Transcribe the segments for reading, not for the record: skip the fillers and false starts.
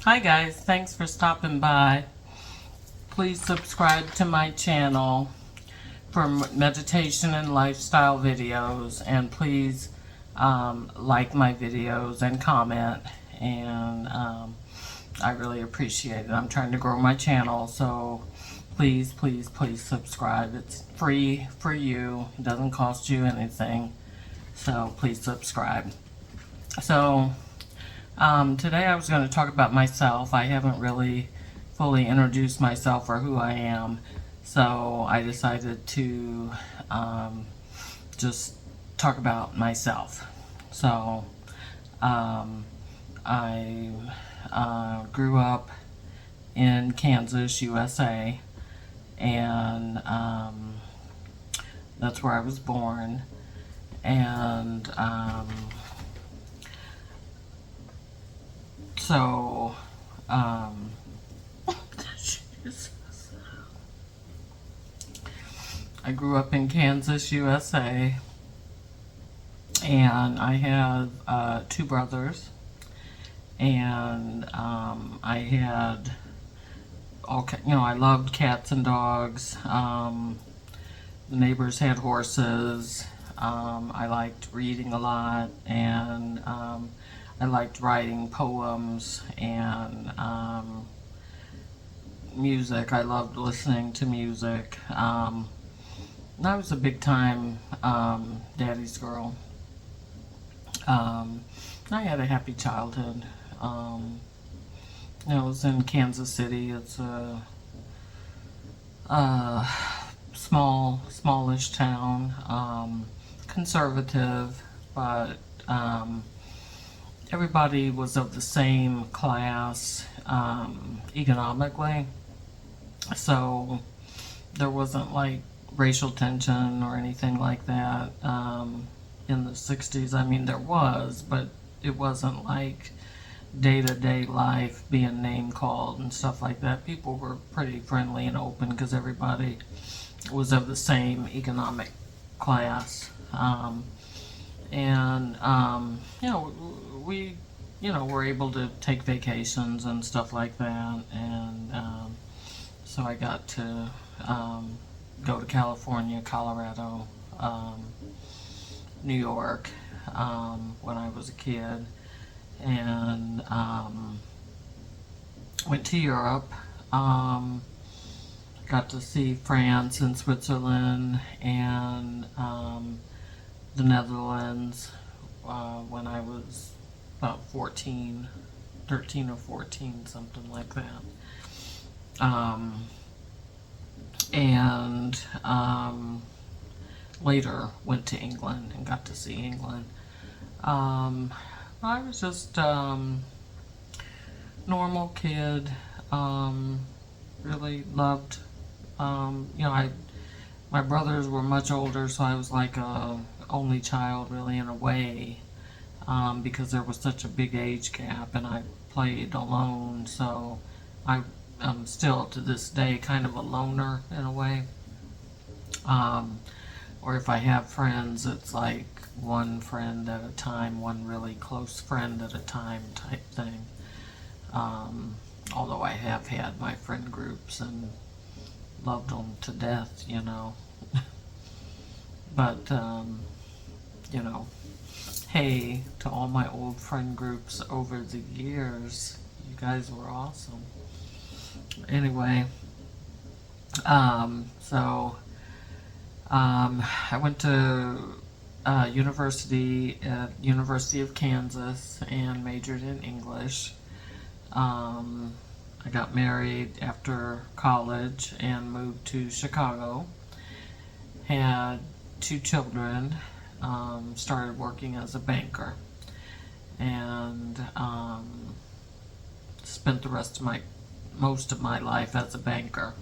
Hi guys, thanks for stopping by. Please subscribe to my channel for meditation and lifestyle videos, and please like my videos and comment, and I really appreciate it. I'm trying to grow my channel, so please subscribe. It's free for you. It doesn't cost you anything, so please subscribe. So today I was going to talk about myself. I haven't really fully introduced myself or who I am, so I decided to just talk about myself. So I grew up in Kansas, USA, and that's where I was born. And so I grew up in Kansas, USA, and I have 2 brothers, and I had I loved cats and dogs. The neighbors had horses. I liked reading a lot, and I liked writing poems and music. I loved listening to music. I was a big time daddy's girl. I had a happy childhood. I was in Kansas City. It's a smallish town, conservative, but everybody was of the same class economically, so there wasn't like racial tension or anything like that in the 60s. I mean, there was, but it wasn't like day-to-day life being name-called and stuff like that. People were pretty friendly and open because everybody was of the same economic class. We were able to take vacations and stuff like that, and so I got to go to California, Colorado, New York when I was a kid, and went to Europe. Got to see France and Switzerland and the Netherlands when I was about 13 or 14, something like that. And later went to England and got to see England. I was just normal kid. Really loved. My brothers were much older, so I was like a only child, really, in a way, because there was such a big age gap, and I played alone. So I'm still to this day kind of a loner in a way. Or if I have friends, it's like one friend at a time, one really close friend at a time type thing. Although I have had my friend groups and loved them to death, But, hey, to all my old friend groups over the years, you guys were awesome. Anyway, I went to university at University of Kansas and majored in English. I got married after college and moved to Chicago. Had 2 children. Started working as a banker, and spent the rest of most of my life as a banker.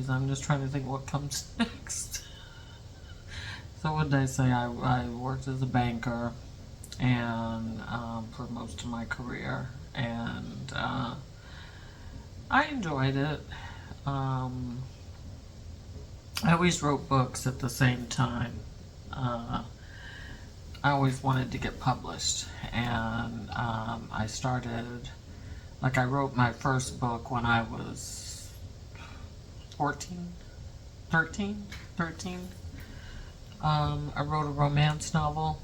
I'm just trying to think what comes next. So what did I say? I worked as a banker and for most of my career, and I enjoyed it. I always wrote books at the same time. I always wanted to get published, and I started, like, I wrote my first book when I was 14, 13. I wrote a romance novel,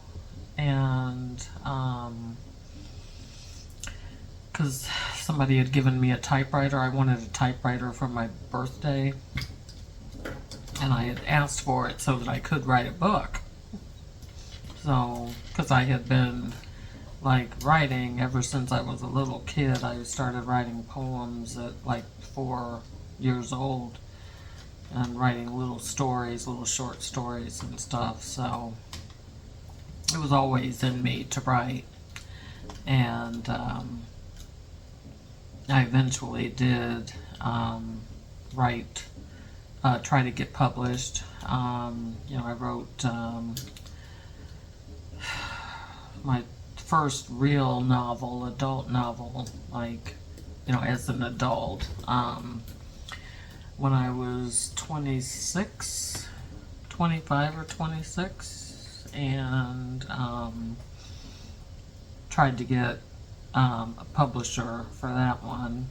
and because somebody had given me a typewriter, I wanted a typewriter for my birthday, and I had asked for it so that I could write a book. So, because I had been, like, writing ever since I was a little kid. I started writing poems at, like, 4 years old, and writing little stories, little short stories and stuff. So, it was always in me to write. And I eventually did write, try to get published. I wrote my first real novel, adult novel, like, as an adult, when I was 26, 25 or 26, and tried to get a publisher for that one.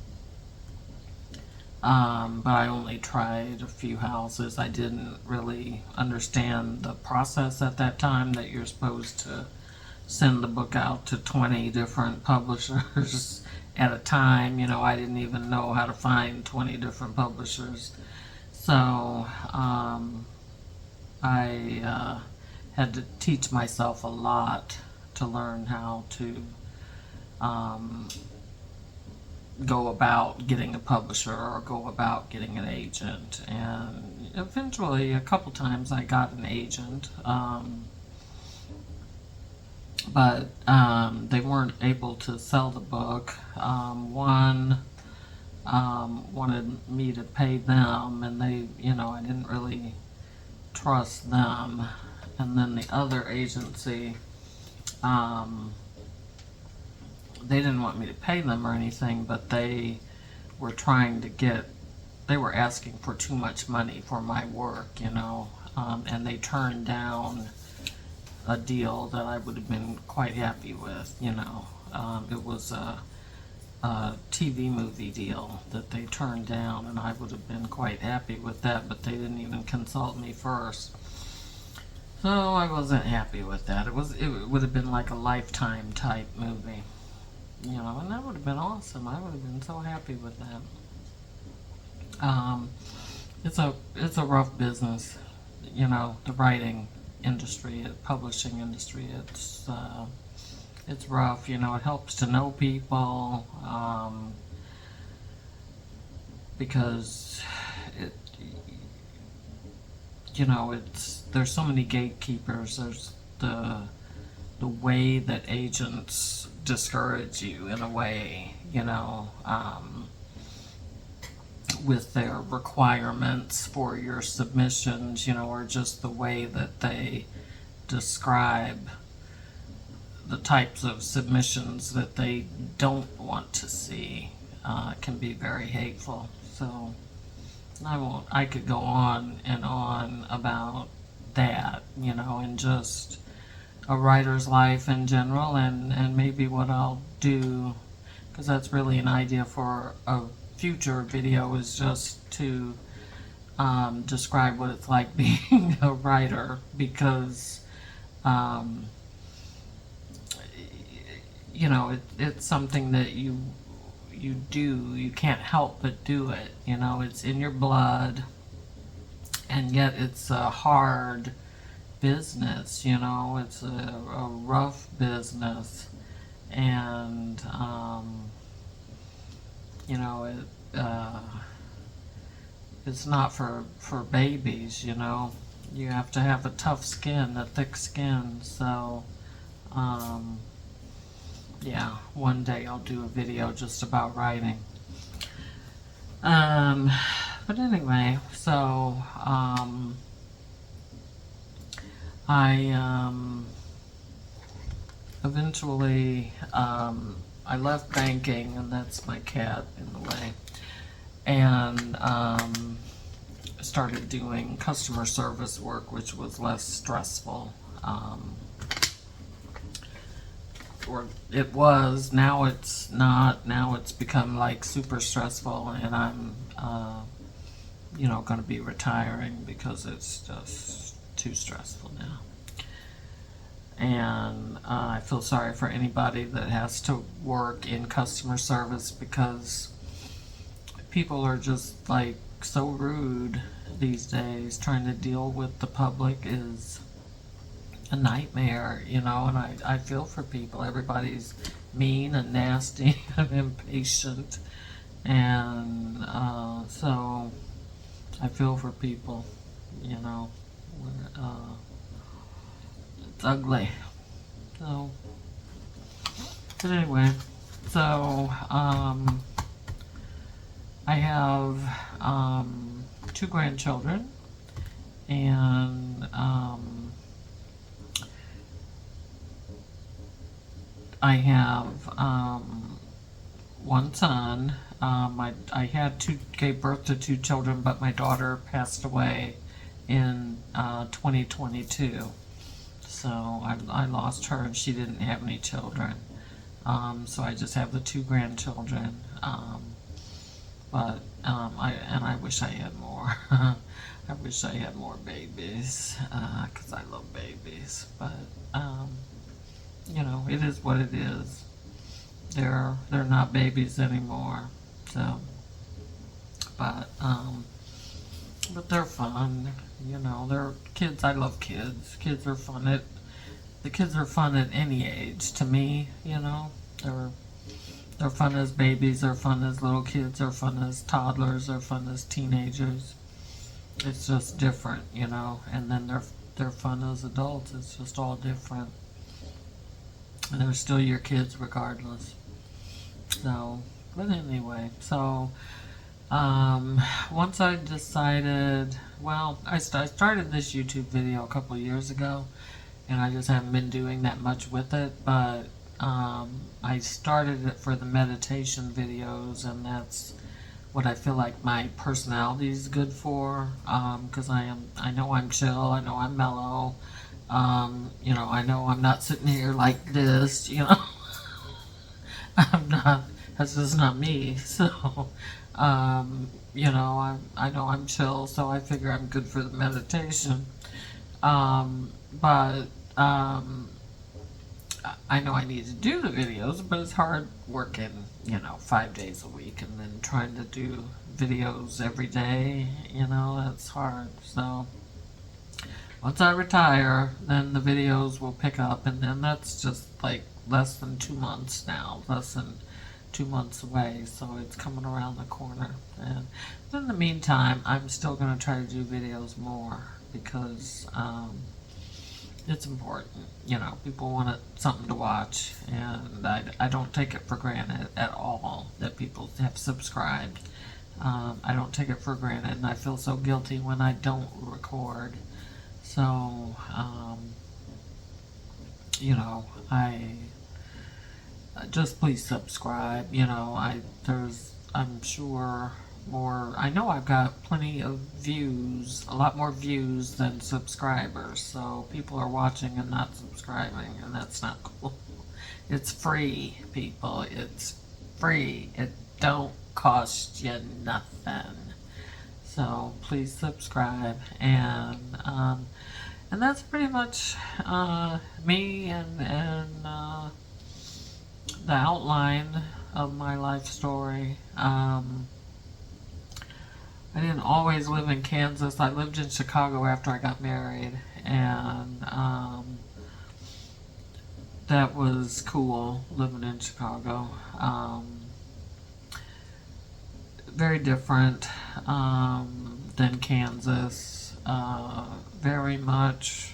But I only tried a few houses. I didn't really understand the process at that time, that you're supposed to send the book out to 20 different publishers at a time. I didn't even know how to find 20 different publishers. So I had to teach myself a lot to learn how to go about getting a publisher or go about getting an agent. And eventually, a couple times, I got an agent. But they weren't able to sell the book. One wanted me to pay them, and I didn't really trust them. And then the other agency, they didn't want me to pay them or anything, but they were they were asking for too much money for my work, and they turned down a deal that I would have been quite happy with. It was a TV movie deal that they turned down, and I would have been quite happy with that, but they didn't even consult me first. So I wasn't happy with that. It would have been like a Lifetime type movie, and that would have been awesome. I would have been so happy with that. It's a rough business, the writing industry, publishing industry. It's rough. It helps to know people, because there's so many gatekeepers. There's the way that agents discourage you, in a way, with their requirements for your submissions, or just the way that they describe the types of submissions that they don't want to see, can be very hateful. So I could go on and on about that, and just a writer's life in general, and maybe what I'll do, because that's really an idea for a future video, is just to describe what it's like being a writer, because it's something that you do. You can't help but do it. It's in your blood, and yet it's a hard business. It's a rough business, and it's not for babies. You have to have a tough skin, a thick skin. So yeah, one day I'll do a video just about writing. But anyway, so I eventually I left banking, and that's my cat in the way, and started doing customer service work, which was less stressful. Or it was, now it's not. Now it's become like super stressful, and I'm, going to be retiring because it's just too stressful now. And I feel sorry for anybody that has to work in customer service, because people are just like so rude these days. Trying to deal with the public is a nightmare, and I feel for people. Everybody's mean and nasty and impatient, and so I feel for people, it's ugly. So, but anyway, so I have 2 grandchildren, and I have 1 son. Gave birth to 2 children, but my daughter passed away in 2022. So I lost her, and she didn't have any children. So I just have the 2 grandchildren. But I wish I had more. I wish I had more babies, because I love babies. But it is what it is. They're not babies anymore. So, but they're fun. They're kids. I love kids. Kids are fun. The kids are fun at any age. To me, they're fun as babies. They're fun as little kids. They're fun as toddlers. They're fun as teenagers. It's just different, And then they're fun as adults. It's just all different. And they're still your kids regardless. So, but anyway, so once I decided, I started this YouTube video a couple years ago, and I just haven't been doing that much with it, but I started it for the meditation videos, and that's what I feel like my personality is good for, because I know I'm chill, I know I'm mellow, I know I'm not sitting here like this, I'm not, that's just not me, so, I know I'm chill, so I figure I'm good for the meditation, but, I know I need to do the videos, but it's hard working, 5 days a week, and then trying to do videos every day, that's hard, so, once I retire, then the videos will pick up, and then that's just like less than 2 months now, less than 2 months away, so it's coming around the corner. And in the meantime, I'm still going to try to do videos more, because it's important. People want something to watch, and I don't take it for granted at all that people have subscribed. I don't take it for granted, and I feel so guilty when I don't record. So, I just please subscribe. I'm sure more. I know I've got plenty of views, a lot more views than subscribers. So people are watching and not subscribing, and that's not cool. It's free, people. It's free. It don't cost you nothing. So please subscribe, and that's pretty much me and the outline of my life story. I didn't always live in Kansas. I lived in Chicago after I got married, and that was cool, living in Chicago. Very different than Kansas. Very much,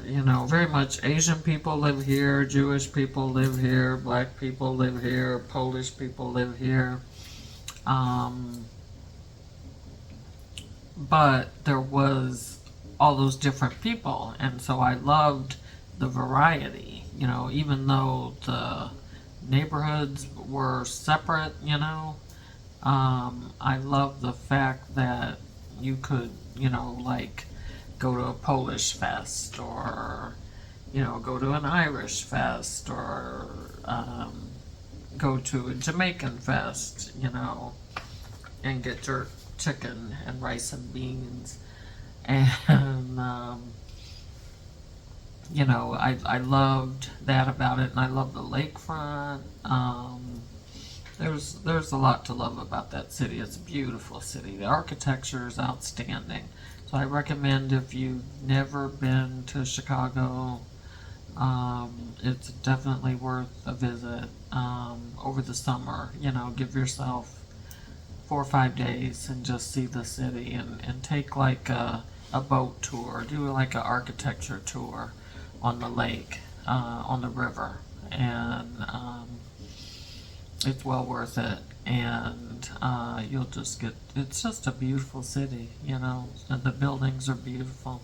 very much Asian people live here, Jewish people live here, black people live here, Polish people live here. But there was all those different people, and so I loved the variety, even though the neighborhoods were separate, I love the fact that you could, like go to a Polish fest or, go to an Irish fest or go to a Jamaican fest, and get jerk chicken and rice and beans. And, I loved that about it, and I love the lakefront. There's a lot to love about that city. It's a beautiful city. The architecture is outstanding. So I recommend, if you've never been to Chicago, it's definitely worth a visit over the summer. Give yourself 4 or 5 days and just see the city, and take like a boat tour. Do like an architecture tour on the lake, on the river, and it's well worth it. And you'll just get, it's just a beautiful city, and the buildings are beautiful.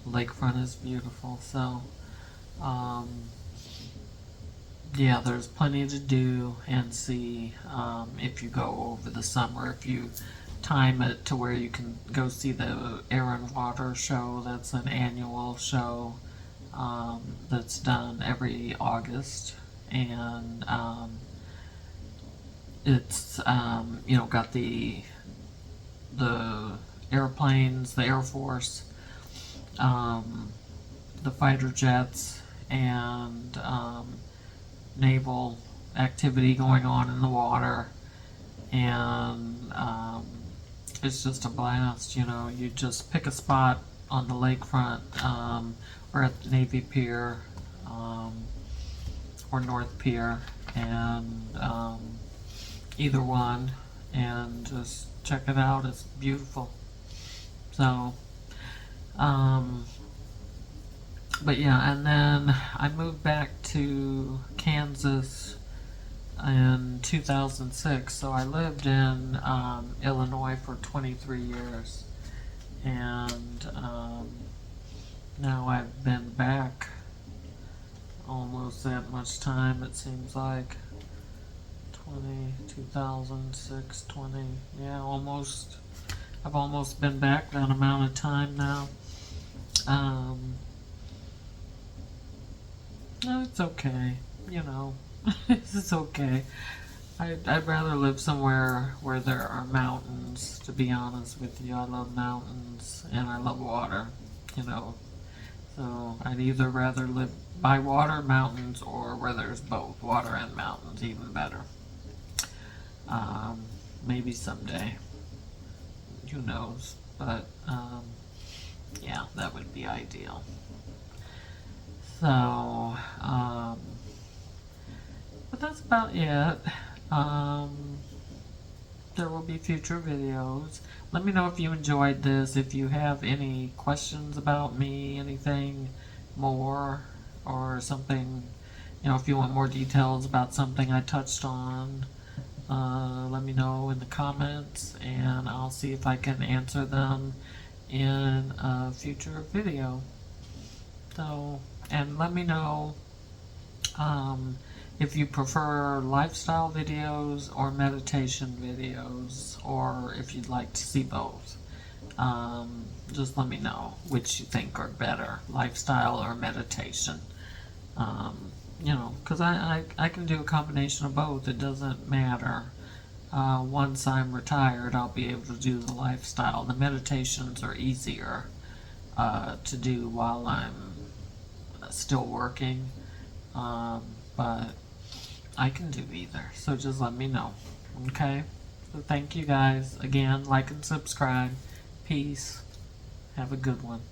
Lakefront is beautiful. So yeah, there's plenty to do and see if you go over the summer. If you time it to where you can go see the Air and Water show. That's an annual show that's done every August, and it's got the airplanes, the Air Force, the fighter jets, and naval activity going on in the water, and it's just a blast. You just pick a spot on the lakefront, or at the Navy Pier, or North Pier, and either one, and just check it out. It's beautiful. So but yeah, and then I moved back to Kansas in 2006. So I lived in Illinois for 23 years, and now I've been back almost that much time, it seems like. 2006, 20, yeah, almost. I've almost been back that amount of time now. No, it's okay, it's okay. I'd rather live somewhere where there are mountains, to be honest with you. I love mountains, and I love water, So I'd either rather live by water, mountains, or where there's both, water and mountains, even better. Maybe someday, who knows, but yeah, that would be ideal. So but that's about it. There will be future videos. Let me know if you enjoyed this. If you have any questions about me, anything more, or something, if you want more details about something I touched on, let me know in the comments, and I'll see if I can answer them in a future video. So, and let me know if you prefer lifestyle videos or meditation videos, or if you'd like to see both. Just let me know which you think are better, lifestyle or meditation. Because I can do a combination of both. It doesn't matter. Once I'm retired, I'll be able to do the lifestyle. The meditations are easier to do while I'm still working, but I can do either. So just let me know. Okay? So thank you guys. Again, like and subscribe. Peace. Have a good one.